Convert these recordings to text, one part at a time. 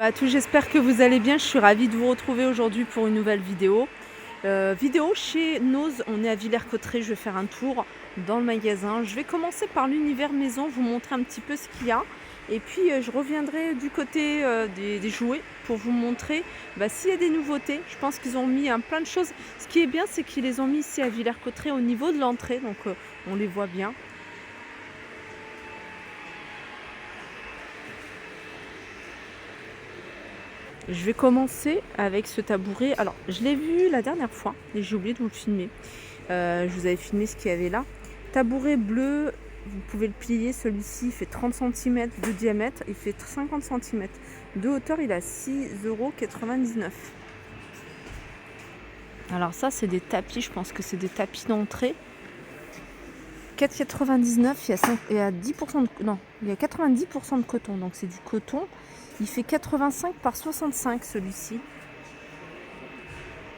À tous, j'espère que vous allez bien. Je suis ravie de vous retrouver aujourd'hui pour une nouvelle vidéo. Vidéo chez Nose, on est à Villers-Cotterêts. Je vais faire un tour dans le magasin. Je vais commencer par l'univers maison, vous montrer un petit peu ce qu'il y a. Et puis je reviendrai du côté des jouets pour vous montrer s'il y a des nouveautés. Je pense qu'ils ont mis plein de choses. Ce qui est bien, c'est qu'ils les ont mis ici à Villers-Cotterêts au niveau de l'entrée. Donc on les voit bien. Je vais commencer avec ce tabouret. Alors, je l'ai vu la dernière fois et j'ai oublié de vous le filmer. Je vous avais filmé ce qu'il y avait là. Tabouret bleu, vous pouvez le plier. Celui-ci il fait 30 cm de diamètre, il fait 50 cm de hauteur. Il a 6,99 €. Alors ça, c'est des tapis. Je pense que c'est des tapis d'entrée. 4,99 €. Il y a 10% de... Non, il y a 90% de coton. Donc c'est du coton. Il fait 85 par 65 celui-ci.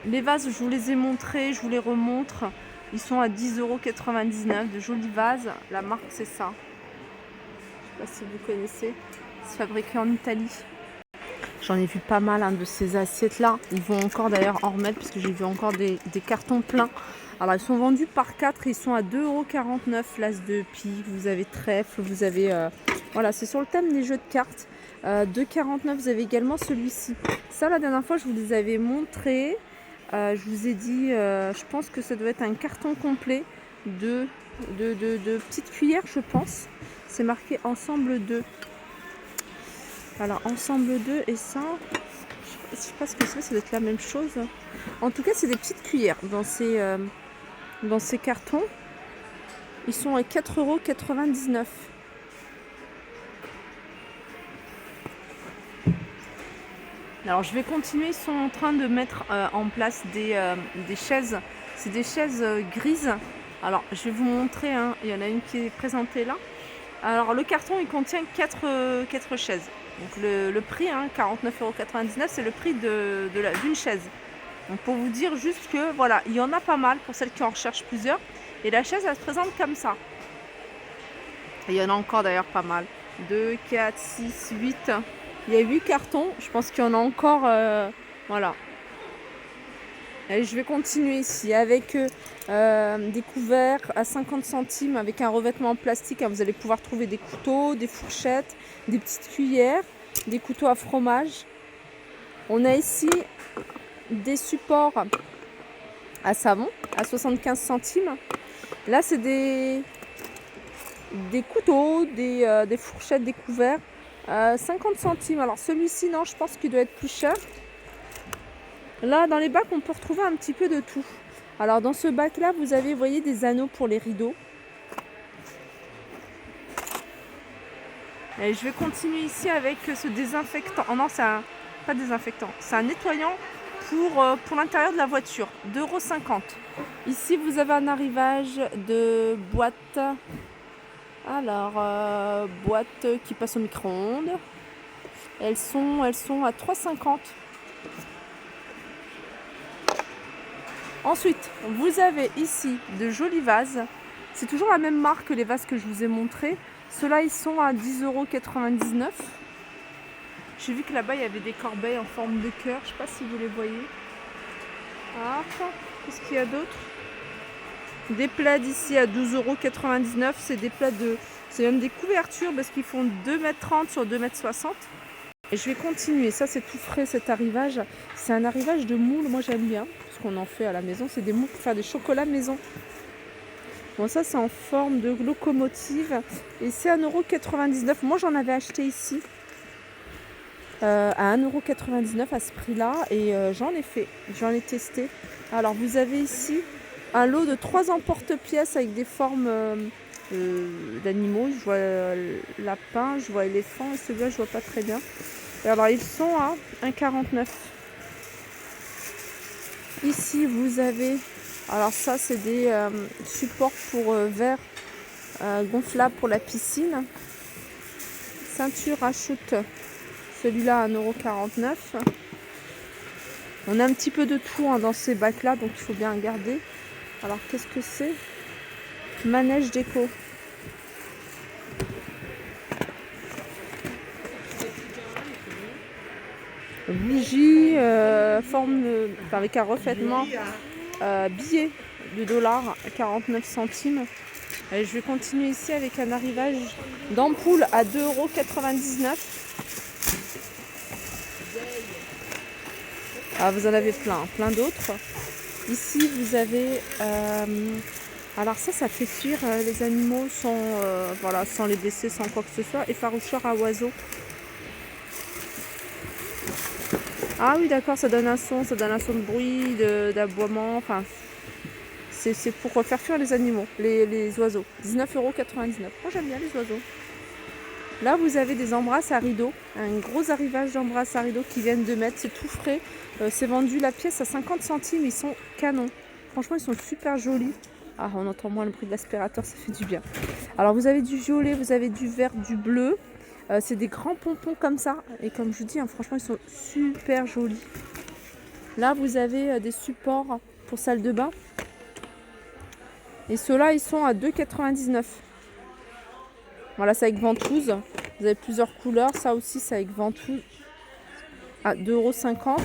Les vases, je vous les ai montrés, je vous les remontre. Ils sont à 10,99 €. De jolis vases. La marque, c'est ça. Je ne sais pas si vous connaissez. C'est fabriqué en Italie. J'en ai vu pas mal de ces assiettes-là. Ils vont encore d'ailleurs en remettre parce que j'ai vu encore des cartons pleins. Alors, ils sont vendus par 4. Ils sont à 2,49 € l'as de pique. Vous avez trèfle, vous avez... voilà, c'est sur le thème des jeux de cartes. 2,49 €. Vous avez également celui-ci. Ça, la dernière fois, je vous les avais montrés. Je vous ai dit, je pense que ça doit être un carton complet de petites cuillères, je pense. C'est marqué ensemble 2. Alors, ensemble 2 et ça, je sais pas ce que c'est, ça doit être la même chose. En tout cas, c'est des petites cuillères dans ces cartons. Ils sont à 4,99 €. Alors je vais continuer, ils sont en train de mettre en place des chaises. C'est des chaises grises. Alors je vais vous montrer, il y en a une qui est présentée là. Alors le carton il contient 4 chaises. Donc le prix, 49,99 €, c'est le prix d'une chaise. Donc pour vous dire juste que voilà, il y en a pas mal pour celles qui en recherchent plusieurs. Et la chaise elle se présente comme ça. Et il y en a encore d'ailleurs pas mal. 2, 4, 6, 8... Il y a 8 cartons, je pense qu'il y en a encore, voilà. Et je vais continuer ici avec des couverts à 50 centimes avec un revêtement en plastique. Vous allez pouvoir trouver des couteaux, des fourchettes, des petites cuillères, des couteaux à fromage. On a ici des supports à savon à 75 centimes. Là, c'est des couteaux, des fourchettes, des couverts. 50 centimes. Alors celui-ci, non, je pense qu'il doit être plus cher. Là, dans les bacs, on peut retrouver un petit peu de tout. Alors dans ce bac-là, vous avez, vous voyez, des anneaux pour les rideaux. Et je vais continuer ici avec ce désinfectant. Oh non, c'est pas désinfectant, c'est un nettoyant pour l'intérieur de la voiture. 2,50 €. Ici, vous avez un arrivage de boîtes. Alors, boîtes qui passent au micro-ondes. Elles sont à 3,50 €. Ensuite, vous avez ici de jolis vases. C'est toujours la même marque que les vases que je vous ai montrés. Ceux-là, ils sont à 10,99 €. J'ai vu que là-bas, il y avait des corbeilles en forme de cœur. Je ne sais pas si vous les voyez. Ah, qu'est-ce qu'il y a d'autre? Des plaids ici à 12,99 €. C'est des plaids c'est même des couvertures parce qu'ils font 2,30 m sur 2,60 m. Et je vais continuer. Ça, c'est tout frais cet arrivage. C'est un arrivage de moules. Moi, j'aime bien parce qu'on en fait à la maison. C'est des moules pour faire des chocolats maison. Bon, ça, c'est en forme de locomotive. Et c'est 1,99 €. Moi, j'en avais acheté ici à 1,99 € à ce prix-là. Et j'en ai testé. Alors, vous avez ici un lot de 3 emporte-pièces avec des formes d'animaux. Je vois lapin, je vois éléphant. Et celui-là, je vois pas très bien. Et alors, ils sont à 1,49 €. Ici, vous avez... Alors ça, c'est des supports pour verre gonflables pour la piscine. Ceinture à shoot. Celui-là à 1,49 €. On a un petit peu de tout dans ces bacs-là, donc il faut bien regarder. Alors, qu'est-ce que c'est? Manège déco. Bougie, forme, enfin, avec un reflètement, billet de dollars, 49 centimes. Allez, je vais continuer ici avec un arrivage d'ampoule à 2,99 €. Ah, vous en avez plein d'autres. Ici, vous avez... alors ça fait fuir les animaux sans, voilà, sans les blesser, sans quoi que ce soit. Effaroucheur à oiseaux. Ah oui, d'accord, ça donne un son de bruit, d'aboiement. Enfin, c'est pour faire fuir les animaux, les oiseaux. 19,99 €. Moi, j'aime bien les oiseaux. Là, vous avez des embrasses à rideaux. Un gros arrivage d'embrasses à rideaux qui viennent de mettre. C'est tout frais. C'est vendu la pièce à 50 centimes. Ils sont canons. Franchement, ils sont super jolis. Ah, on entend moins le bruit de l'aspirateur, ça fait du bien. Alors, vous avez du violet, vous avez du vert, du bleu. C'est des grands pompons comme ça. Et comme je vous dis, hein, franchement, ils sont super jolis. Là, vous avez des supports pour salle de bain. Et ceux-là, ils sont à 2,99 €. Voilà, c'est avec ventouse. Vous avez plusieurs couleurs. Ça aussi, c'est avec ventouse à 2,50 €.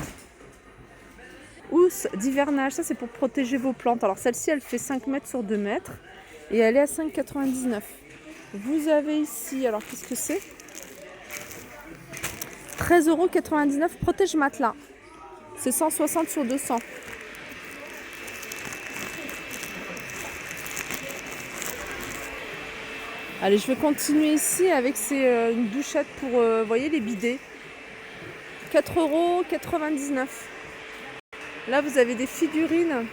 Housse d'hivernage, ça c'est pour protéger vos plantes. Alors celle-ci, elle fait 5 mètres sur 2 mètres. Et elle est à 5,99 €. Vous avez ici, alors qu'est-ce que c'est? 13,99 € protège matelas. C'est 160 sur 200. Allez, je vais continuer ici avec une douchette pour, voyez, les bidets. 4,99 €. Là, vous avez des figurines.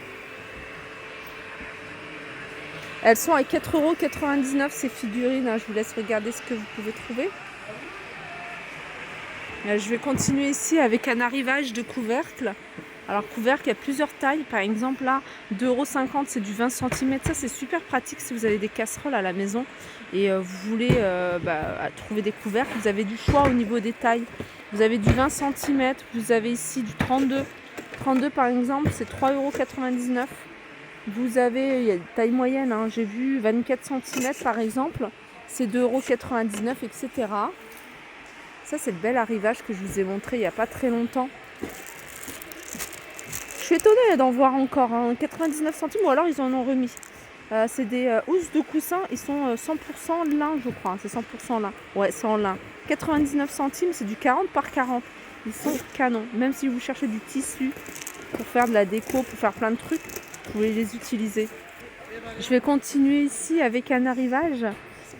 Elles sont à 4,99 € ces figurines. Je vous laisse regarder ce que vous pouvez trouver. Je vais continuer ici avec un arrivage de couvercle. Alors couvercle, il y a plusieurs tailles. Par exemple là, 2,50 €, c'est du 20 cm. Ça c'est super pratique si vous avez des casseroles à la maison et vous voulez trouver des couvercles. Vous avez du choix au niveau des tailles. Vous avez du 20 cm, vous avez ici du 32. 32 par exemple, c'est 3,99 €. Vous avez, il y a des tailles moyennes, hein. J'ai vu 24 cm par exemple, c'est 2,99 €, etc. Ça, c'est le bel arrivage que je vous ai montré il n'y a pas très longtemps. Je suis étonnée d'en voir encore, hein, 99 centimes, ou alors ils en ont remis. C'est des housses de coussin, ils sont 100% lin, je crois. C'est 100% lin. Ouais, c'est en lin. 99 centimes, c'est du 40 par 40. Ils sont canons. Même si vous cherchez du tissu pour faire de la déco, pour faire plein de trucs, vous pouvez les utiliser. Je vais continuer ici avec un arrivage.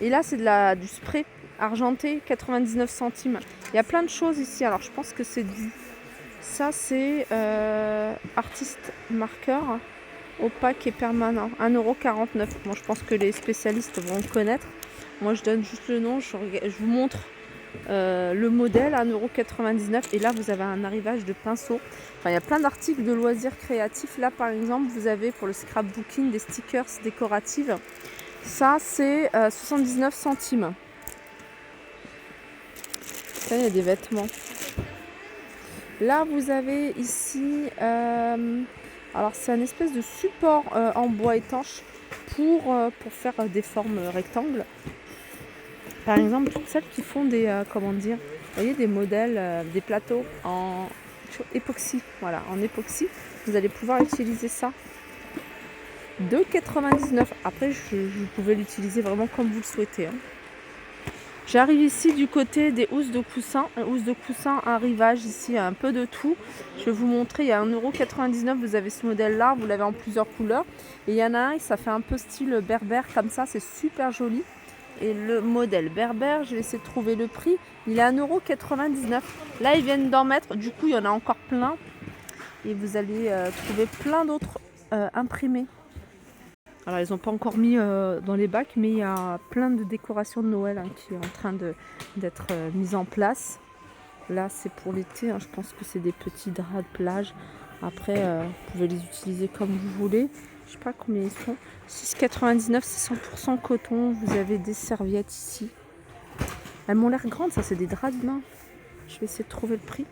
Et là, c'est du spray argenté, 99 centimes. Il y a plein de choses ici. Alors, je pense que c'est du... Ça, c'est artiste marqueur opaque et permanent. 1,49 €. Bon, je pense que les spécialistes vont connaître. Moi, je donne juste le nom. Je vous montre le modèle, 1,99 €. Et là, vous avez un arrivage de pinceau. Enfin, il y a plein d'articles de loisirs créatifs. Là, par exemple, vous avez pour le scrapbooking des stickers décoratives. Ça, c'est 79 centimes. Là, il y a des vêtements. Là, vous avez ici... alors, c'est un espèce de support en bois étanche pour faire des formes rectangles. Par exemple, toutes celles qui font des... comment dire, vous voyez, des modèles, des plateaux en époxy. Voilà, en époxy. Vous allez pouvoir utiliser ça. 2,99 €. Après, vous pouvez l'utiliser vraiment comme vous le souhaitez, hein. J'arrive ici du côté des housses de coussin. Housses de coussin, arrivage ici, un peu de tout. Je vais vous montrer, il y a 1,99 €, vous avez ce modèle-là, vous l'avez en plusieurs couleurs. Et il y en a un, ça fait un peu style berbère comme ça, c'est super joli. Et le modèle berbère, je vais essayer de trouver le prix, il est à 1,99 €. Là, ils viennent d'en mettre, du coup, il y en a encore plein. Et vous allez trouver plein d'autres imprimés. Alors, ils n'ont pas encore mis dans les bacs, mais il y a plein de décorations de Noël qui est en train d'être mises en place. Là, c'est pour l'été, hein, je pense que c'est des petits draps de plage. Après, vous pouvez les utiliser comme vous voulez. Je sais pas combien ils sont. 6,99 €, c'est 100% coton. Vous avez des serviettes ici. Elles m'ont l'air grandes, ça, c'est des draps de bain. Je vais essayer de trouver le prix.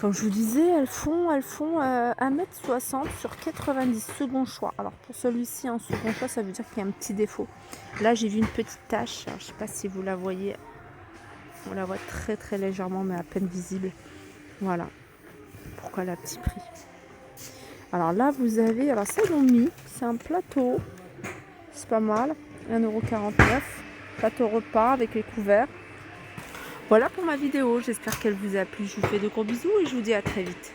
Comme je vous disais, elles font 1,60 m sur 90, second choix. Alors pour celui-ci, en second choix, ça veut dire qu'il y a un petit défaut. Là, j'ai vu une petite tache. Je ne sais pas si vous la voyez. On la voit très très légèrement, mais à peine visible. Voilà. Pourquoi la petit prix? Alors là, vous avez... Alors ça, ils l'ont mis. C'est un plateau. C'est pas mal. 1,49 €. Plateau repas avec les couverts. Voilà pour ma vidéo. J'espère qu'elle vous a plu. Je vous fais de gros bisous et je vous dis à très vite.